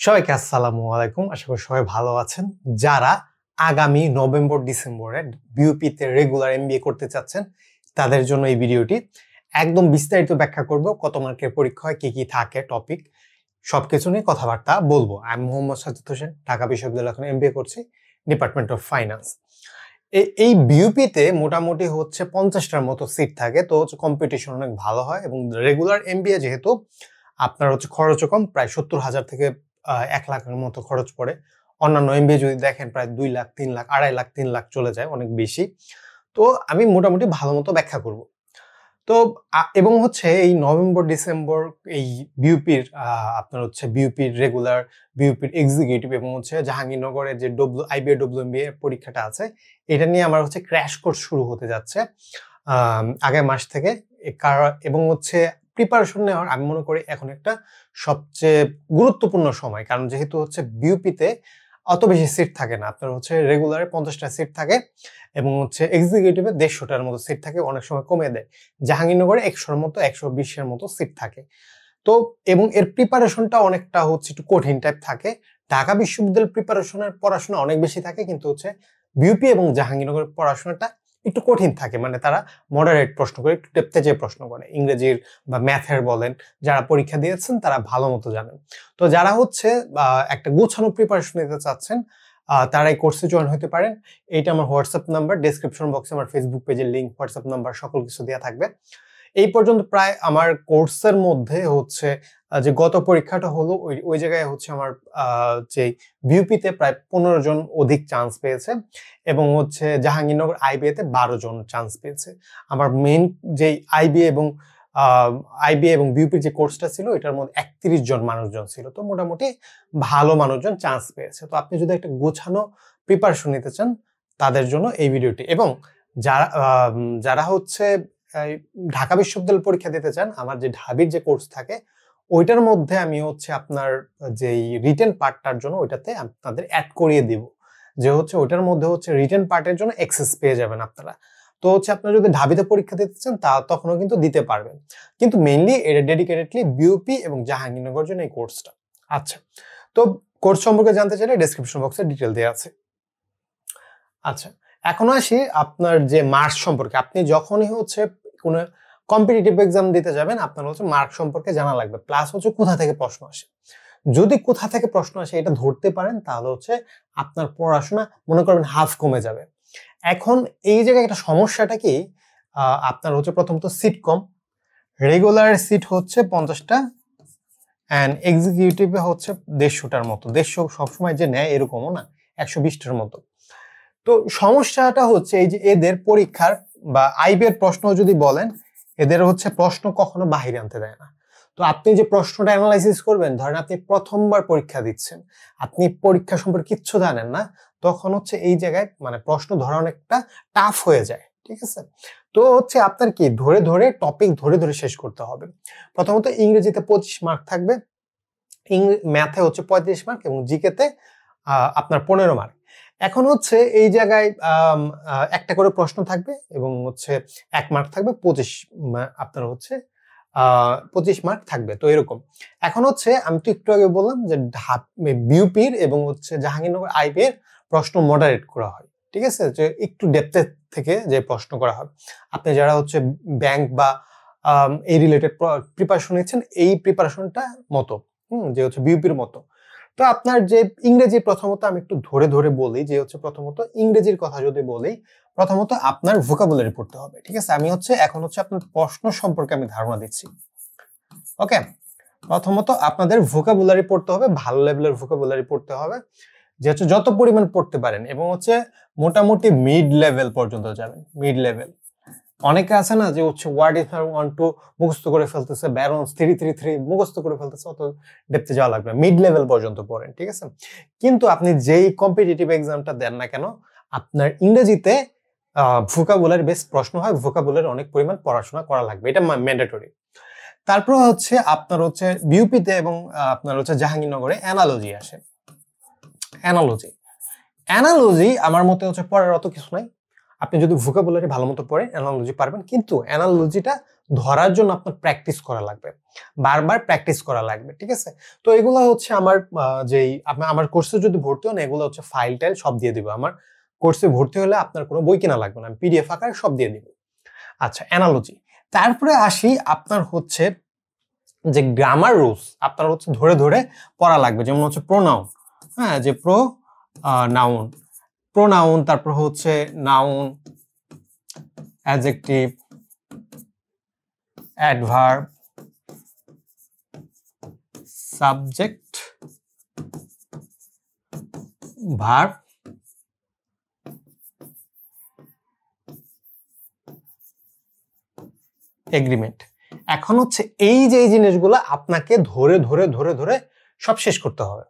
সবাইকে আসসালামু আলাইকুম। আশা করি সবাই ভালো আছেন। যারা আগামী নভেম্বর ডিসেম্বরে বিউপিতে রেগুলার এমবিএ করতে চাচ্ছেন তাদের জন্য এই ভিডিওটি। একদম বিস্তারিত ব্যাখ্যা করব কত মার্কের পরীক্ষা হয়, কি কি থাকে টপিক, সবকিছু নিয়ে কথাবার্তা বলবো। আমি মোহাম্মদ সাজ্জাদ হোসেন, ঢাকা বিশ্ববিদ্যালয়ে এখন এমবিএ করছি, ডিপার্টমেন্ট অফ ফাইন্যান্স। এই বিউপিতে মোটামুটি হচ্ছে 50টার মতো সিট থাকে, তো হচ্ছে কম্পিটিশন অনেক ভালো হয় এবং রেগুলার এমবিএ যেহেতু আপনার হচ্ছে খরচও কম, প্রায় 70,000 থেকে 1 লাখের মতো খরচ পড়ে। অন্যান্য এমবিএ যদি দেখেন প্রায় 2 লাখ, 3 লাখ, 2.5 লাখ, 3 লাখ চলে যায়, অনেক বেশি। তো আমি মোটামুটি ভালো মতো ব্যাখ্যা করব। তো এবং হচ্ছে এই নভেম্বর ডিসেম্বর এই বিউপির আপনার হচ্ছে বিউপির রেগুলার, বিউপির এক্সিকিউটিভ এবং হচ্ছে জাহাঙ্গীরনগরের যে আইবিএ ডব্লিউএমবিএ পরীক্ষাটা আছে, এটা নিয়ে আমার হচ্ছে ক্র্যাশ কোর্স শুরু হতে যাচ্ছে আগামী মাস থেকে। এবং হচ্ছে প্রিপারেশন নেওয়ার আমি মনে করি এখন একটা সবচেয়ে গুরুত্বপূর্ণ সময়, কারণ যেহেতু হচ্ছে বিউপিতে অত বেশি সিট থাকে না। আপনার হচ্ছে রেগুলারে 50টা সিট থাকে এবং হচ্ছে এক্সিকিউটিভে 150টার মতো সিট থাকে, অনেক সময় কমে দেয়। জাহাঙ্গীরনগরে 100-এর মতো, 120-এর মতো সিট থাকে। তো এবং এর প্রিপারেশনটা অনেকটা হচ্ছে একটু কঠিন টাইপ থাকে। ঢাকা বিশ্ববিদ্যালয়ের পড়াশোনা অনেক বেশি থাকে, কিন্তু হচ্ছে বিউপি এবং জাহাঙ্গীরনগরের পড়াশোনাটা একটু কঠিন থাকে। মানে তারা মডারেট প্রশ্ন করে, একটু ডেপথে যেয়ে প্রশ্ন করে, ইংরেজির বা ম্যাথের বলেন, যারা পরীক্ষা দিয়েছেন তারা ভালো মতো জানেন। তো যারা হচ্ছে একটা গোছানো প্রিপারেশন নিতে চাচ্ছেন তারা এই কোর্সে জয়েন হতে পারেন। এইটা আমার হোয়াটসঅ্যাপ নাম্বার, ডেসক্রিপশন বক্সে আমার ফেসবুক পেজের লিঙ্ক, হোয়াটসঅ্যাপ নাম্বার, সকল কিছু দেওয়া থাকবে। এই পর্যন্ত প্রায় আমার কোর্সের মধ্যে হচ্ছে যে গত পরীক্ষাটা হলো ওই জায়গায় হচ্ছে আমার যে বিউপিতে প্রায় 15 জন অধিক চান্স পেয়েছে এবং হচ্ছে জাহাঙ্গীরনগর আইবিএতে 12 জন চান্স পেয়েছে। আমার মেইন যে আইবিএ এবং বিউপির যে কোর্সটা ছিল এটার মধ্যে 31 জন মানুষজন ছিল, তো মোটামুটি ভালো মানুষজন চান্স পেয়েছে। তো আপনি যদি একটা গোছানো প্রিপারেশন নিতে চান তাদের জন্য এই ভিডিওটি। এবং যারা হচ্ছে ঢাকা বিশ্ববিদ্যালয় পরীক্ষা দিতে চান, আমার যে ঢাবির যে কোর্স থাকে ওইটার মধ্যে আমি হচ্ছে আপনার যেই রিটেন পার্টটার জন্য ওইটাতে আপনাদের অ্যাড করিয়ে দিব, যে হচ্ছে ওইটার মধ্যে হচ্ছে রিটেন পার্টের জন্য অ্যাক্সেস পেয়ে যাবেন আপনারা। তো হচ্ছে আপনারা যদি ঢাবিতে পরীক্ষা দিতে চান তখনও কিন্তু দিতে পারবেন, কিন্তু মেইনলি এটা ডেডিকেটেডলি বিউপি এবং জাহাঙ্গীরনগর জন্য এই কোর্সটা। আচ্ছা, তো কোর্স সম্পর্কে জানতে চাইলে ডেসক্রিপশন বক্সে ডিটেল দেওয়া আছে। আচ্ছা, এখন আসি আপনার যে মার্কস সম্পর্কে। আপনি যখনই হচ্ছে কোনো কম্পিটিটিভ এক্সাম দিতে যাবেন আপনার হচ্ছে মার্ক সম্পর্কে জানা লাগবে, প্লাস হচ্ছে কোথা থেকে প্রশ্ন আসে। যদি কোথা থেকে প্রশ্ন আসে এটা ধরতে পারেন তাহলে হচ্ছে আপনার পড়াশোনা মনে করবেন হাফ কমে যাবে। এখন এই জায়গায় একটা সমস্যাটা কি, আপনার হচ্ছে প্রথমত সিট কম। রেগুলার সিট হচ্ছে 50টা অ্যান্ড এক্সিকিউটিভে হচ্ছে 150টার মতো। 150 সবসময় যে নেয় এরকমও না, 120টার মতো। তো সমস্যাটা হচ্ছে এই যে এদের পরীক্ষার বা আইবিএর প্রশ্ন যদি বলেন, এদের হচ্ছে প্রশ্ন কখনো বাহিরে আনতে দেয় না। তো আপনি যে প্রশ্নটা অ্যানালাইসিস করবেন, ধরেন আপনি প্রথমবার পরীক্ষা দিচ্ছেন, আপনি পরীক্ষা সম্পর্কে কিচ্ছু জানেন না, তখন হচ্ছে এই জায়গায় মানে প্রশ্ন ধরা অনেকটা টাফ হয়ে যায়, ঠিক আছে? তো হচ্ছে আপনার কি ধরে ধরে টপিক ধরে ধরে শেষ করতে হবে। প্রথমত ইংরেজিতে 25 মার্ক থাকবে, ম্যাথে হচ্ছে 35 মার্ক এবং জিকেতে আপনার 15 মার্ক। এখন হচ্ছে এই জায়গায় একটা করে প্রশ্ন থাকবে এবং হচ্ছে 1 মার্ক থাকবে, 25 আপনার হচ্ছে 25 মার্ক থাকবে। তো এরকম। এখন হচ্ছে আমি তো একটু আগে বললাম যে বিউপির এবং হচ্ছে জাহাঙ্গীরনগর আইবি এর প্রশ্ন মডারেট করা হয়, ঠিক আছে? যে একটু ডেপথের থেকে যে প্রশ্ন করা হয়। আপনি যারা হচ্ছে ব্যাংক বা এই রিলেটেড প্রিপারেশন নিচ্ছেন, এই প্রিপারেশনটা মতো যে হচ্ছে বিউপির মতো। তো আপনার যে ইংরেজি, প্রথমত আমি একটু ধরে ধরে বলি যে হচ্ছে প্রথমত ইংরেজির কথা যদি বলি, প্রথমত আপনার ভোকাবুলারি পড়তে হবে, ঠিক আছে? আমি হচ্ছে এখন হচ্ছে আপনার প্রশ্ন সম্পর্কে আমি ধারণা দিচ্ছি। ওকে, প্রথমত আপনাদের ভোকাবুলারি পড়তে হবে, ভালো লেভেলের ভোকাবুলারি পড়তে হবে, যে হচ্ছে যত পরিমাণ পড়তে পারেন এবং হচ্ছে মোটামুটি মিড লেভেল পর্যন্ত যাবেন। মিড লেভেল অনেকে আছে না যে হচ্ছে ওয়ার্ড ইফ 1 2 মুখস্থ করে ফেলতেছে, ব্যারন্স 3 মুখস্থ করে ফেলতেছে, অত ডেপথে যাওয়া লাগবে, মিড লেভেল পর্যন্ত পড়েন, ঠিক আছে? কিন্তু আপনি যেই কম্পিটিটিভ এক্সামটা দেন না কেন, আপনার ইংরেজিতে ভোকাবুলারি বেসড প্রশ্ন হয়, ভোকাবুলারি অনেক পরিমাণ পড়াশোনা করা লাগবে, এটা ম্যান্ডেটরি। তারপর হচ্ছে আপনার হচ্ছে বিউপিতে এবং আপনার হচ্ছে জাহাঙ্গীরনগরে অ্যানালজি আসে। অ্যানালজি আমার মতে হচ্ছে পড়ার অত কিছু নাই। আপনি যদি ভোকাবুলারি ভালো মতো পড়েন অ্যানালজি পারবেন, কিন্তু অ্যানালজিটা ধরার জন্য আপনার প্র্যাকটিস করা লাগবে, বারবার প্র্যাকটিস করা লাগবে, ঠিক আছে? তো এগুলো হচ্ছে আমার যেই আমার কোর্সে যদি ভর্তি হন, এগুলো হচ্ছে ফাইল টাইল সব দিয়ে দিব। আমার কোর্সে ভর্তি হলে আপনার কোনো বই কেনা লাগবে না, আমি পিডিএফ আকারে সব দিয়ে দিব। আচ্ছা, অ্যানালজি। তারপরে আসি আপনার হচ্ছে যে গ্রামার রুলস আপনার হচ্ছে ধরে ধরে পড়া লাগবে, যেমন হচ্ছে প্রোনাউন, হ্যাঁ, যে নাউন, প্রোনাউন, তারপর হচ্ছে noun, adjective, adverb, subject, verb, agreement. এখন হচ্ছে এই যে এই জিনিসগুলো আপনাকে ধরে ধরে ধরে ধরে সব শেষ করতে হবে।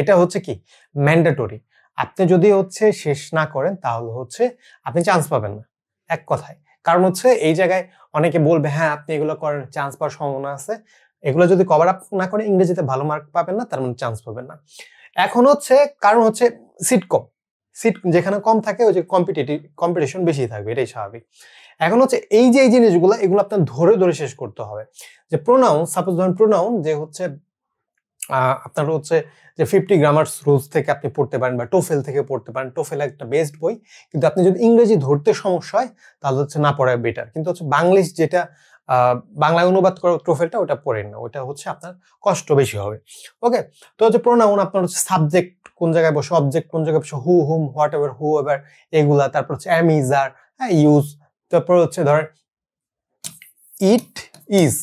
এটা হচ্ছে কি ম্যান্ডেটরি। আপনি যদি হচ্ছে শেষ না করেন তাহলে হচ্ছে আপনি চান্স পাবেন না, এক কথায়। কারণ হচ্ছে এই জায়গায় অনেকে বলবে হ্যাঁ আপনি এগুলো করেন, চান্স পাওয়ার সম্ভাবনা আছে। এগুলো যদি কভার আপ না করে ইংরেজিতে ভালো মার্ক পাবেন না, তার মানে চান্স পাবেন না। এখন হচ্ছে কারণ হচ্ছে সিট কম, সিট যেখানে কম থাকে ওই যে কম্পিটিশন বেশি থাকবে, এটাই স্বাভাবিক। এখন হচ্ছে এই যে এই জিনিসগুলো, এগুলো আপনার ধরে ধরে শেষ করতে হবে। যে প্রোনাউন, সাপোজ ধরেন প্রোনাউন যে হচ্ছে আপনার হচ্ছে যে 50 গ্রামার্স রুলস থেকে আপনি পড়তে পারেন, বা টোফেল থেকে পড়তে পারেন। টোফেল একটা বেস্ট বই, কিন্তু আপনি যদি ইংরেজি ধরতে সমস্যা হয় তাহলে হচ্ছে না পড়াই বেটার। কিন্তু হচ্ছে বাংলিশ যেটা বাংলায় অনুবাদ করা টোফেলটা, ওটা পড়েন না, ওটা হচ্ছে আপনার কষ্ট বেশি হবে। ওকে, তো হচ্ছে প্রোনাউন আপনার হচ্ছে সাবজেক্ট কোন জায়গায় বসে, অবজেক্ট কোন জায়গায় বসে, হু হুম হোয়াট এভার হু এভার এগুলা, তারপর হচ্ছে এম ইজ আর, ইউজ, তারপর হচ্ছে ধরেন ইট ইজ,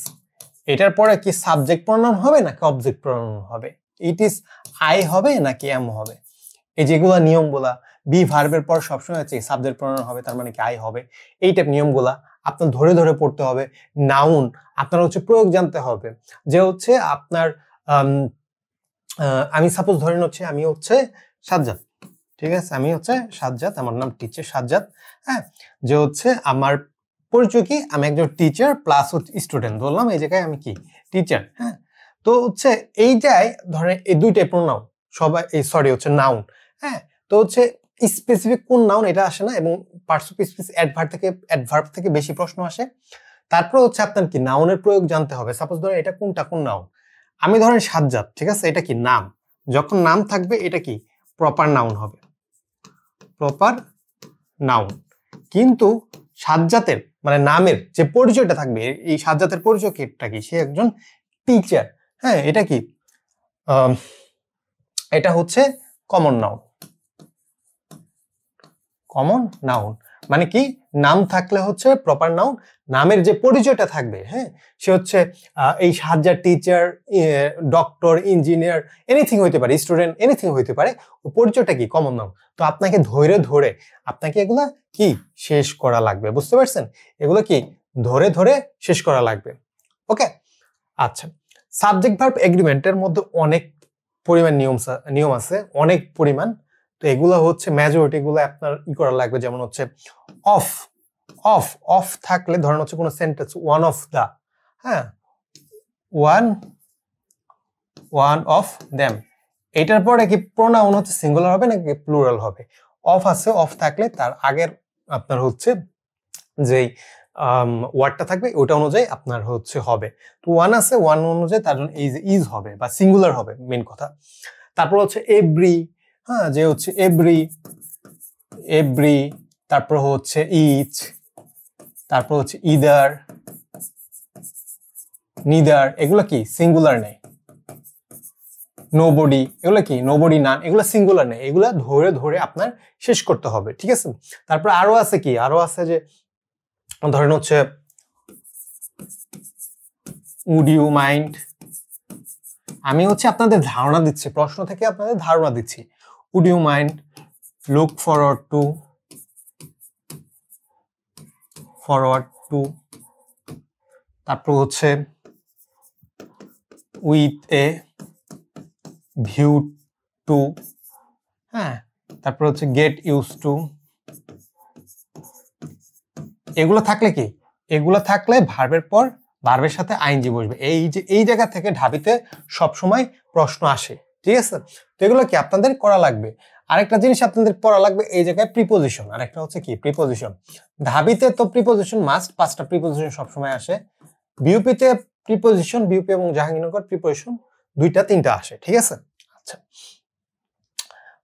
এটার পরে কি সাবজেক্ট প্রোনাউন হবে নাকি অবজেক্ট প্রোনাউন হবে, ইট ইজ আই হবে নাকি এম হবে, এই যেগুলা নিয়মগুলা। বি ভার্বের পর সবসময় হচ্ছে সাবজেক্ট প্রোনাউন হবে, তার মানে কি আই হবে, এই টাইপ নিয়মগুলা আপনার ধরে ধরে পড়তে হবে। নাউন আপনার হচ্ছে প্রয়োগ জানতে হবে, যে হচ্ছে আপনার আমি সাপোজ ধরেন হচ্ছে আমি হচ্ছে সাজ্জাদ, ঠিক আছে, আমি হচ্ছে সাজ্জাদ, আমার নাম টিচার সাজ্জাদ, হ্যাঁ, যে হচ্ছে আমার পরিচয় কি, আমি একজন টিচার প্লাস হচ্ছে স্টুডেন্ট ধরলাম, এই জায়গায় আমি কি টিচার, হ্যাঁ। তো হচ্ছে এইটাই ধরেন এই দুইটাই প্রোনাউন, সবাই এই সরি হচ্ছে নাউন, হ্যাঁ। তো হচ্ছে স্পেসিফিক কোন নাউন এটা আসে না, এবং পার্টস অফ স্পিচ অ্যাডভার্ব থেকে বেশি প্রশ্ন আসে। তারপর হচ্ছে আপনার কি নাউনের প্রয়োগ জানতে হবে। সাপোজ ধরেন এটা কোনটা কোন নাউন, আমি ধরেন সাজ্জাদ, ঠিক আছে, এটা কি নাম, যখন নাম থাকবে এটা কি প্রপার নাউন হবে, প্রপার নাউন। কিন্তু সাজ্জাতের মানে নামের যে পরিচয়টা থাকবে, এই সাজ্জাতের পরিচয়টা কি, সে একজন টিচার, হ্যাঁ, এটা কি এটা হচ্ছে কমন নাউন। কমন নাউন মানে কি, নাম থাকলে হচ্ছে প্রপার নাউন, নামের যে পরিচয়টা থাকবে, হ্যাঁ, সে হচ্ছে এই Sajjad teacher, doctor, engineer, anything হইতে পারে, স্টুডেন্ট, এনিথিং হইতে পারে, ওই পরিচয়টা কি কমন নাউন। তো আপনাকে ধরে ধরে আপনাকে এগুলা কি শেষ করা লাগবে, বুঝতে পারছেন? এগুলো কি ধরে ধরে শেষ করা লাগবে। ওকে, আচ্ছা, সাবজেক্ট ভার্ব এগ্রিমেন্টের মধ্যে অনেক পরিমাণ নিয়ম আছে, অনেক পরিমাণ। তো এগুলো হচ্ছে মেজরিটি গুলো আপনার করা লাগবে, যেমন হচ্ছে অফ, অফ অফ থাকলে ধরেন হচ্ছে কোনো সেন্টেন্স ওয়ান অফ দা, হ্যাঁ, ওয়ান অফ দেম, এটার পরে কি প্রোনাউন হচ্ছে সিঙ্গুলার হবে নাকি প্লুরাল হবে। অফ আছে, অফ থাকলে তার আগের আপনার হচ্ছে যেই ওয়ার্ডটা থাকবে ওটা অনুযায়ী আপনার হচ্ছে হবে। তো ওয়ান আছে, ওয়ান অনুযায়ী তার জন্য ইজ হবে বা সিঙ্গুলার হবে, মেন কথা। তারপর হচ্ছে এভরি, হ্যাঁ, যে হচ্ছে এভরি, তারপর হচ্ছে ইচ, তারপর হচ্ছে ইদার, নিদার, এগুলো কি সিঙ্গুলার নেই। নোবডি, এগুলো কি নোবডি, নান, এগুলো সিঙ্গুলার নেই, এগুলা ধরে ধরে আপনার শেষ করতে হবে, ঠিক আছে। তারপর আরো আছে কি, আরো আছে যে ধরেন হচ্ছে উড ইউ মাইন্ড, আমি হচ্ছে আপনাদের ধারণা দিচ্ছি, প্রশ্ন থেকে আপনাদের ধারণা দিচ্ছি। Would you mind, look forward to, তারপর হচ্ছে উইথ এ ভিউ টু, হ্যাঁ, তারপর হচ্ছে গেট ইউজ টু, এগুলো থাকলে কি, এগুলো থাকলে ভার্বের পর ভার্বের সাথে আইএনজি বসবে। এই যে এই জায়গা থেকে ঢাবিতে সব সময় প্রশ্ন আসে, ঠিক আছে? তো এগুলো কি আপনাদের করা লাগবে। আরেকটা জিনিস আপনাদের পড়া লাগবে এই জায়গায় প্রিপোজিশন, আরেকটা হচ্ছে কি প্রিপোজিশন। ধাবিতে তো প্রিপোজিশন মাস্ট, 5টা প্রিপোজিশন সবসময় আসে। বিউপিতে প্রিপোজিশন, বিউপি এবং জাহাঙ্গীরনগর প্রিপোজিশন 2টা 3টা আসে, ঠিক আছে? আচ্ছা,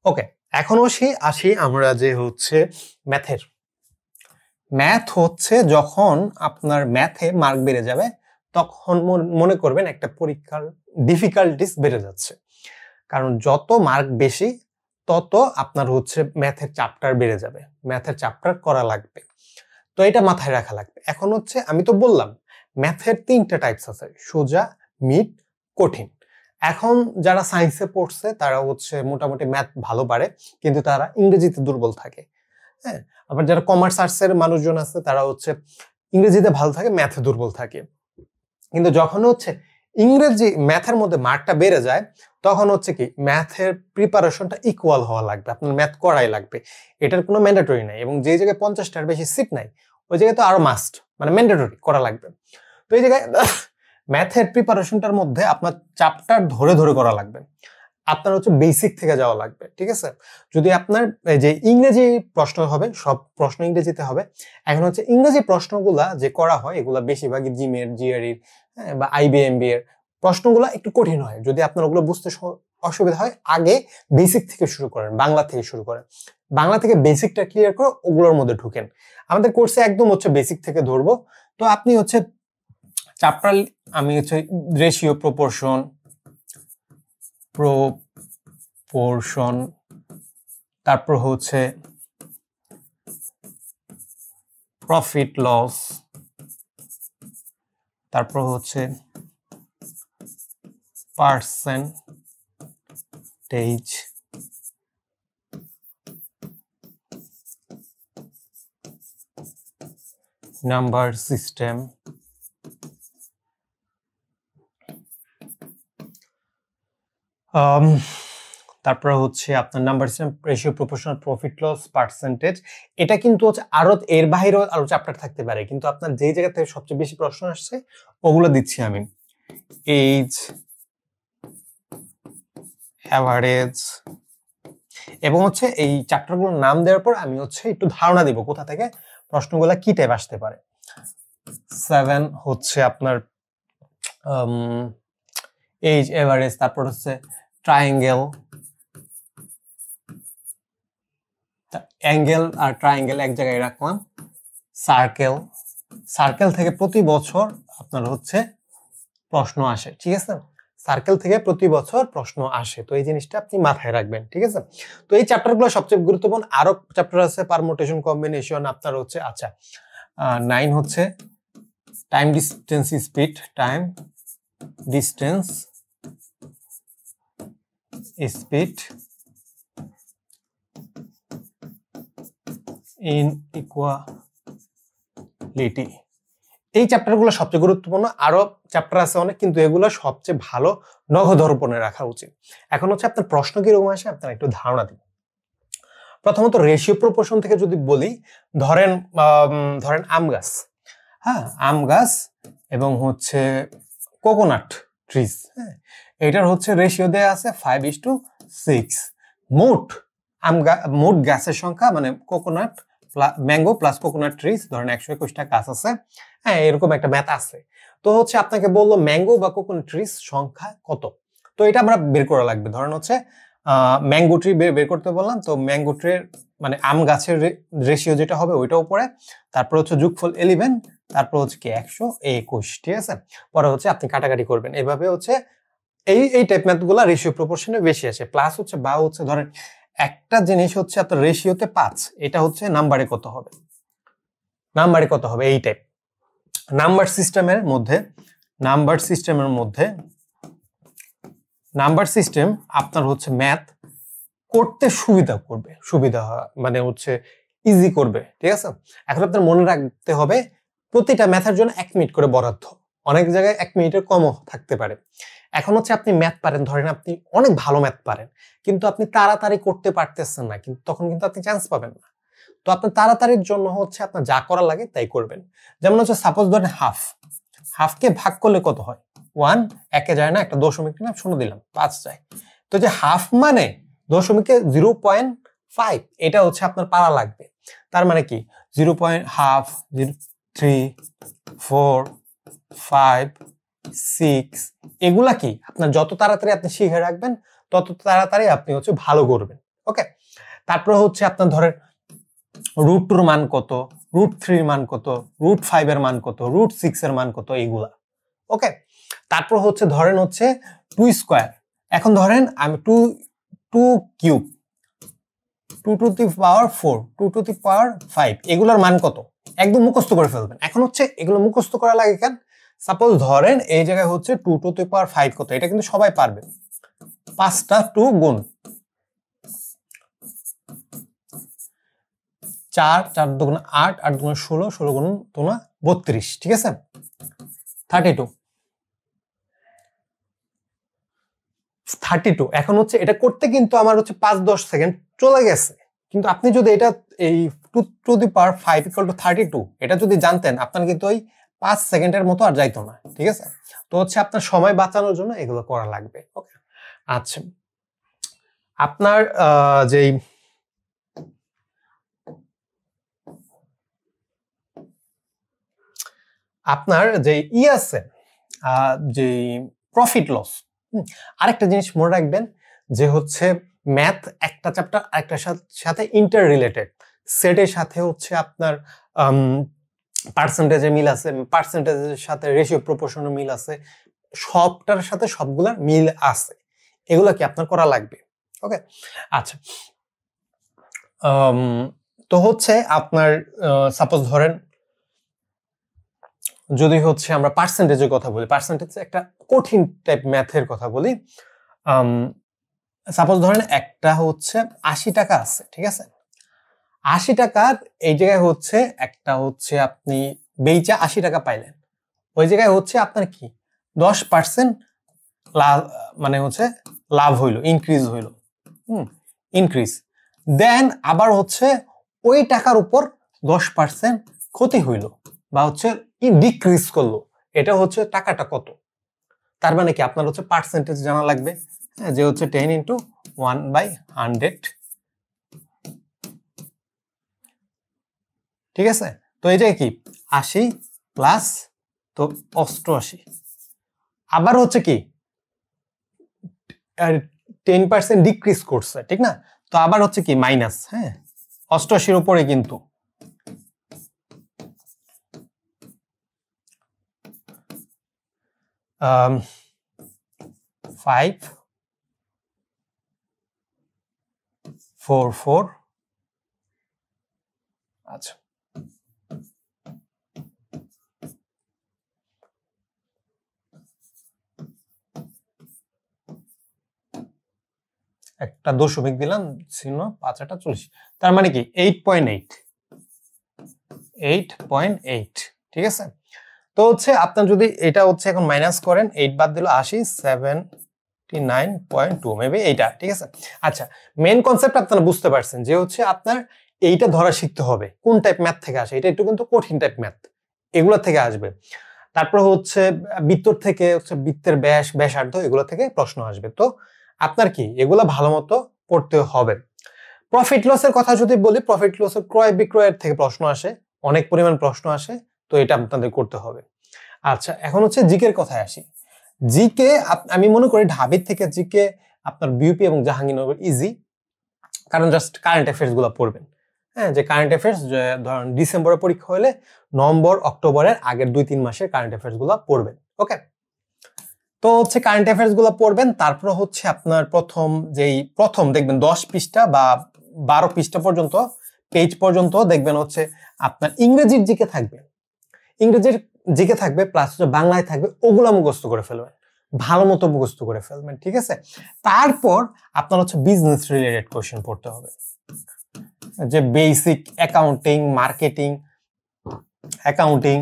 ওকে, এখন আসি আমরা যে হচ্ছে ম্যাথের। ম্যাথ হচ্ছে যখন আপনার ম্যাথে মার্ক বেড়ে যাবে তখন মনে করবেন একটা পরীক্ষার ডিফিকাল্টিস বেড়ে যাচ্ছে, কারণ যত মার্ক বেশি তত আপনার হচ্ছে ম্যাথের চ্যাপ্টার বেড়ে যাবে, ম্যাথের চ্যাপ্টার করা লাগবে। তো এটা মাথায় রাখা লাগবে। এখন হচ্ছে আমি তো বললাম ম্যাথের 3টা টাইপস আছে, সোজা, মিড, কঠিন। এখন যারা সায়েন্সে পড়ছে তারা হচ্ছে মোটামুটি ম্যাথ ভালো পারে, কিন্তু তারা ইংরেজিতে দুর্বল থাকে। হ্যাঁ, আবার যারা কমার্স আর্টসের মানুষজন আছে তারা হচ্ছে ইংরেজিতে ভালো থাকে, ম্যাথে দুর্বল থাকে। কিন্তু যখন হচ্ছে ইংরেজি ম্যাথের মধ্যে মার্কটা বেড়ে যায় তখন হচ্ছে কি ম্যাথের প্রিপারেশনটা ইকুয়াল হওয়া লাগবে, আপনার ম্যাথ করাই লাগবে। এটার কোনো ম্যান্ডেটরি নাই, এবং যে জায়গায় 50টার বেশি সিট নাই ওই জায়গায় তো আরো মাস্ট, মানে ম্যান্ডেটরি করা লাগবে। তো এই জায়গায় ম্যাথের প্রিপারেশনটার মধ্যে আপনার চ্যাপ্টার ধরে ধরে করা লাগবে, আপনার হচ্ছে বেসিক থেকে যাওয়া লাগবে, ঠিক আছে? যদি আপনার যে ইংরেজি প্রশ্ন হবে সব প্রশ্ন ইংরেজিতে হবে। এখন হচ্ছে ইংরেজি প্রশ্নগুলা যে করা হয় এগুলা বেশিরভাগই জিমের, জিআরই বা আইবিএমবি এর প্রশ্নগুলা একটু কঠিন হয়। যদি আপনার ওগুলো বুঝতে অসুবিধা হয় আগে বেসিক থেকে শুরু করেন, বাংলা থেকে শুরু করেন, বাংলা থেকে বেসিকটা ক্লিয়ার করে ওগুলোর মধ্যে ঢুকেন। আমাদের কোর্সে একদম হচ্ছে বেসিক থেকে ধরবো। তো আপনি হচ্ছে চ্যাপ্টার, আমি হচ্ছে রেশিও, প্রপোর্শন, তারপর হচ্ছে প্রফিট লস, তারপর হচ্ছে পার্সেন্টেজ, নাম্বার সিস্টেম, তারপরে হচ্ছে আপনার number system, ratio, proportional, profit loss, percentage. এটা কিন্তু হচ্ছে আরো এর বাইরেও আরো চ্যাপ্টার থাকতে পারে, কিন্তু আপনার যেই জায়গা থেকে সবচেয়ে বেশি প্রশ্ন আসছে ওগুলো দিচ্ছি আমি। এজ, অ্যাভারেজ, এবং হচ্ছে এই চ্যাপ্টারগুলোর নাম দেওয়ার পর আমি হচ্ছে একটু ধারণা দিব কোথা থেকে প্রশ্নগুলো কি টাইপ আসতে পারে। 7 হচ্ছে আপনার এজ, এভারেজ, তারপর হচ্ছে ট্রায়াঙ্গেল, অ্যাঙ্গেল আর ট্রায়াঙ্গেল এক জায়গায় রাখলাম। সার্কেল, সার্কেল থেকে প্রতি বছর আপনার হচ্ছে প্রশ্ন আসে, ঠিক আছে? সার্কেল থেকে প্রতি বছর প্রশ্ন আসে, তো এই জিনিসটা আপনি মাথায় রাখবেন, ঠিক আছে? তো এই চ্যাপ্টারগুলো সবচেয়ে গুরুত্বপূর্ণ। আরো চ্যাপ্টার আছে, পারমুটেশন, কম্বিনেশন, আপনার হচ্ছে আচ্ছা 9 হচ্ছে time, distance, speed, time, distance, speed, inequality. এই চ্যাপ্টারগুলো সবচেয়ে গুরুত্বপূর্ণ। আরো চ্যাপ্টার আছে অনেক, কিন্তু এগুলো সবচেয়ে ভালো নখদর্পণে রাখা উচিত। এখন হচ্ছে আপনার প্রশ্ন কিরকম আসে আপনারা একটু ধারণা দিন। প্রথমত রেশিও প্রপোর্শন থেকে যদি বলি, ধরেন আম গাছ, হ্যাঁ, আম গাছ এবং হচ্ছে কোকোনাট ট্রিজ, হ্যাঁ, এটার হচ্ছে রেশিও দেয়া আছে 5:6। মোট গাছের সংখ্যা মানে coconut mango plus coconut trees, ধরেন 121টা গাছ আছে, হ্যাঁ, এরকম একটা ম্যাথ আছে। তো হচ্ছে আপনাকে বললো ম্যাঙ্গো বা কোকোনাট ট্রিজ সংখ্যা কত, তো এটা আমরা বের করা লাগবে। ধরেন হচ্ছে ম্যাঙ্গো ট্রি বের করতে বললাম, তো ম্যাঙ্গো ট্রির মানে আম গাছের রেশিও যেটা হবে ওইটা উপরে, তারপর হচ্ছে যোগফল 11, তারপর হচ্ছে কি 121, ঠিক আছে? পরে হচ্ছে আপনি কাটাকাটি করবেন, এভাবে হচ্ছে এই টাইপ ম্যাথগুলো রেশিও প্রপোর্শনে বেশি আসে। প্লাস হচ্ছে বা হচ্ছে ধরেন একটা জিনিস হচ্ছে আপনার রেশিওতে 5, এটা হচ্ছে নাম্বারে কত হবে, এই টাইপ। নাম্বার সিস্টেমের সিস্টেম আপনার হচ্ছে ম্যাথ করতে সুবিধা মানে হচ্ছে ইজি করবে, ঠিক আছে? এখন আপনার মনে রাখতে হবে প্রতিটা ম্যাথের জন্য 1 মিনিট করে বরাদ্দ, অনেক জায়গায় 1 মিনিটের কমও থাকতে পারে। এখন হচ্ছে আপনি ম্যাথ পারেন, ধরেন আপনি অনেক ভালো ম্যাথ পারেন, কিন্তু আপনি তাড়াতাড়ি করতে পারতেছেন না, কিন্তু তখন কিন্তু আপনি চান্স পাবেন না। তো আপনার তাড়াতাড়ির জন্য হচ্ছে আপনার যা করা লাগে তাই করবেন। যেমন হচ্ছে সাপোজ ধরেন হাফকে ভাগ করলে কত হয়? 1 একে যায় না, একটা দশমিক নিলাম, 0 দিলাম, 5 যায়। তো যে হাফ মানে দশমিকে 0.5, এটা হচ্ছে আপনার পারা লাগবে। তার মানে কি 0.5, 3, 4, 5, 6, এগুলা কি আপনার যত তাড়াতাড়ি আপনি শিখে রাখবেন তত তাড়াতাড়ি আপনি হচ্ছে ভালো করবেন। ওকে, তারপর হচ্ছে আপনার ধরেন √2 এর মান কত, √3 এর মান কত, √5 এর মান কত, √6 এর মান কত, এইগুলা। ওকে, তারপর হচ্ছে ধরেন হচ্ছে 2 স্কয়ার। এখন ধরেন আমি 2 cube, 2 to the power 4, 2 to the power 5, এগুলোর মান কত একদম মুখস্থ করে ফেলবেন। এখন হচ্ছে এগুলো মুখস্থ করা লাগে কেন? সাপোজ ধরেন এই জায়গায় হচ্ছে 2 টু দি পাওয়ার 5 কত, এটা কিন্তু সবাই পারবে। 5টা 2 গুণ 4, 4 দুগুণ 8, 8 দুগুণ 16, 16 গুণ 32, ঠিক আছে, 32। এখন হচ্ছে এটা করতে কিন্তু আমার হচ্ছে 5-10 সেকেন্ড চলে গেছে, কিন্তু আপনি যদি এটা এই 2 to the power 5 equal to 32 এটা যদি জানতেন আপনার কিন্তু ওই 5 সেকেন্ডের মতো আর যাইতো না, ঠিক আছে। তো হচ্ছে আপনার সময় বাঁচানোর জন্য এগুলো করা লাগবে। ওকে, আচ্ছা, আপনার যেই আছে যে প্রফিট লস, আরেকটা জিনিস মনে রাখবেন যে হচ্ছে ম্যাথ একটা চ্যাপ্টার আরেকটার সাথে ইন্টার রিলেটেড। সেটের সাথে হচ্ছে আপনার পার্সেন্টেজের মিল আছে, পার্সেন্টেজের সাথে রেশিও প্রপোর্শনের মিল আছে, সবটার সাথে সবগুলার মিল আছে, এগুলা কি আপনার করা লাগবে। ওকে, আচ্ছা, তো হচ্ছে আপনার সাপোজ ধরেন যদি হচ্ছে আমরা পার্সেন্টেজের কথা বলি, পার্সেন্টেজ একটা কঠিন টাইপ ম্যাথের কথা বলি। সাপোজ ধরেন একটা হচ্ছে 80 টাকা আছে, ঠিক আছে, 80 টাকার এই জায়গায় হচ্ছে একটা হচ্ছে আপনি বেচা 80 টাকা পাইলেন, ওই জায়গায় হচ্ছে আপনার কি 10% লাভ, মানে হচ্ছে লাভ হইলো, ইনক্রিজ হইলো, ইনক্রিজ। দেন আবার হচ্ছে ওই টাকার উপর 10% ক্ষতি হইলো বা হচ্ছে ডিক্রিজ করলো, এটা হচ্ছে টাকাটা কত। তার মানে কি আপনার হচ্ছে পার্সেন্টেজ জানা লাগবে, যে হচ্ছে 10 × 1/100, ঠিক আছে। তো এই যে কি 80 প্লাস তো 88, আবার হচ্ছে কি 10% ডিক্রিজ করছে, ঠিক না, তো আবার হচ্ছে কি মাইনাস, হ্যাঁ, 88-র উপরে কিন্তু 5, 4, 4, আচ্ছা, একটা দশমিক দিলাম, 5-8, তার মানে কি 8.8, ঠিক আছে। তো হচ্ছে আপনার যদি এটা হচ্ছে এখন মাইনাস করেন, 8 বাদ দিল 80, 79.2 মেবি এইটা, ঠিক আছে। আচ্ছা, মেন কনসেপ্ট আপনারা বুঝতে পারছেন যে হচ্ছে আপনার এইটা ধরা শিখতে হবে কোন টাইপ ম্যাথ থেকে আসে, এটা একটু কিন্তু কঠিন টাইপ ম্যাথ, এগুলো থেকে আসবে। তারপর হচ্ছে বৃত্তর থেকে হচ্ছে বৃত্তের ব্যাস, ব্যাসার্ধ, এগুলো থেকে প্রশ্ন আসবে। তো আপনার কি এগুলো ভালো মতো পড়তে হবে। প্রফিট লসের কথা যদি বলি, প্রফিট লসের ক্রয় বিক্রয়ের থেকে প্রশ্ন আসে, অনেক পরিমাণ প্রশ্ন আসে, তো এটা আপনাদের করতে হবে। আচ্ছা, এখন হচ্ছে জিকের কথায় আসি। জিকে আমি মনে করি ঢাবির থেকে জিকে আপনার বিউপি এবং জাহাঙ্গীরনগর ইজি, কারণ জাস্ট কারেন্ট অ্যাফেয়ার্স গুলো পড়বেন। হ্যাঁ, যে কারেন্ট অ্যাফেয়ার্স ধরেন ডিসেম্বরে পরীক্ষা হলে নভেম্বর অক্টোবরের আগের 2-3 মাসের কারেন্ট অ্যাফেয়ার্স গুলো পড়বেন। ওকে, তো হচ্ছে কারেন্ট অ্যাফেয়ার্স গুলো পড়বেন। তারপর হচ্ছে আপনার প্রথম দেখবেন 10 পৃষ্ঠা বা 12 পৃষ্ঠা পর্যন্ত, পেজ পর্যন্ত দেখবেন হচ্ছে আপনার ইংরেজির জিকে থাকবে, ইংরেজির জিকে থাকবে, প্লাস বাংলায় থাকবে, ওগুলো মুখস্থ করে ফেলবেন, ভালো মতো মুখস্থ করে ফেলবেন, ঠিক আছে। তারপর আপনার হচ্ছে বিজনেস রিলেটেড কোশ্চেন পড়তে হবে, যে বেসিক অ্যাকাউন্টিং, মার্কেটিং, অ্যাকাউন্টিং,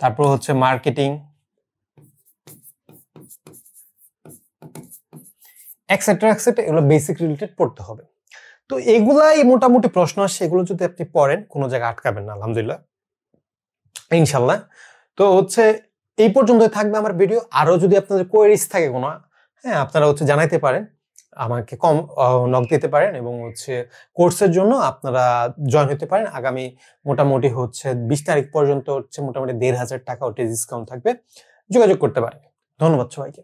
তারপর হচ্ছে মার্কেটিং, এক্সেট্রা এক্সেট্রা, এগুলো বেসিক রিলেটেড পড়তে হবে। তো এগুলাই মোটামুটি প্রশ্ন আসে, এগুলো যদি আপনি পড়েন কোনো জায়গায় আটকাবেন না, আলহামদুলিল্লাহ, ইনশাল্লাহ। তো হচ্ছে এই পর্যন্তই থাকবে আমার ভিডিও। আরো যদি আপনাদের কোয়েরিজ থাকে কোনো, হ্যাঁ আপনারা জানাইতে পারেন, আমাকে নক দিতে পারেন, এবং কোর্সের জন্য আপনারা জয়েন হতে পারেন। আগামী মোটামুটি 20 তারিখ পর্যন্ত মোটামুটি 1500 টাকা ডিসকাউন্ট থাকবে, যোগাযোগ করতে পারেন। ধন্যবাদ সবাইকে।